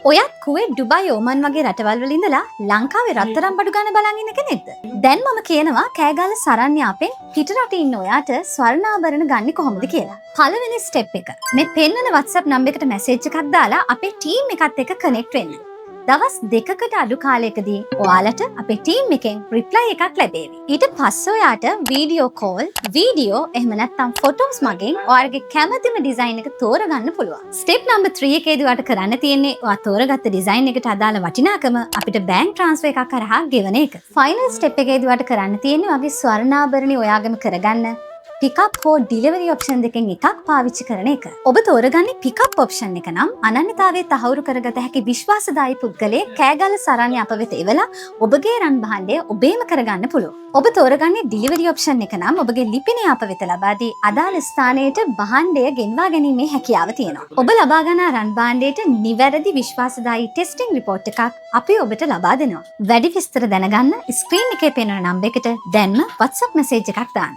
ඔයත් කුවේට් ඩුබයි ඕමන් වගේ රටවල් වල ඉඳලා ලංකාවේ රත්තරන් බඩු ගන්න බලන් ඉන්න කෙනෙක්ද? දැන් මම කියනවා කෑගල්ල සරණ යාපෙන් පිට රටේ ඉන්න ඔයාට ස්වර්ණාභරණ ගන්න කොහොමද කියලා. පළවෙනි ස්ටෙප් එක. මේ පෙන්නන WhatsApp නම්බර් එකට මැසේජ් එකක් දාලා අපේ ටීම් එකත් එක්ක කනෙක්ට් වෙන්න. දවස් 2කට අඩු කාලයකදී ඔයාලට අපේ ටීම් එකෙන් රිප්ලයි එකක් ලැබේවි. ඊට පස්සේ ඔයාට වීඩියෝ කෝල්, වීඩියෝ එහෙම නැත්නම් ෆොටෝස් මගින් ඔයාලගේ කැමතිම ඩිසයින් එක තෝරගන්න පුළුවන්. ස්ටෙප් නම්බර් 3 එකේදී ඔයාලට කරන්න තියෙන්නේ ඔයා තෝරගත්ත ඩිසයින් එකට අදාළ වටිනාකම අපිට බැංක් ට්‍රාන්ස්ෆර් එකක් කරහා ගෙවන එක. ෆයිනල් ස්ටෙප් එකේදී ඔයාලට කරන්න තියෙන්නේ ඔයාගේ ස්වර්ණාභරණي ඔයාගම කරගන්න පිකප් හෝ ඩිලිවරි ඔප්ෂන් දෙකෙන් එකක් පාවිච්චි කරන එක. ඔබ තෝරගන්නේ පිකප් ඔප්ෂන් එක නම් අනන්‍යතාවයේ තහවුරු කරගත හැකි විශ්වාසදායී පුද්ගලයෙක් කෑගල්ල සරණිය අප වෙත එවලා ඔබගේ රන් භාණ්ඩය ඔබේම කරගන්න පුළුවන්. ඔබ තෝරගන්නේ ඩිලිවරි ඔප්ෂන් එක නම් ඔබගේ ලිපිනය අප වෙත ලබා දී අදාළ ස්ථානයට භාණ්ඩය ගෙන්වා ගැනීමේ හැකියාව තියෙනවා. ඔබ ලබා ගන්නා රන් භාණ්ඩයට නිවැරදි විශ්වාසදායී ටෙස්ටිං රිපෝට් එකක් අපි ඔබට ලබා දෙනවා. වැඩි විස්තර දැනගන්න ස්ක්‍රීන් එකේ පෙනෙන නම්බර් එකට දැන්ම WhatsApp මැසේජ් එකක් දාන්න.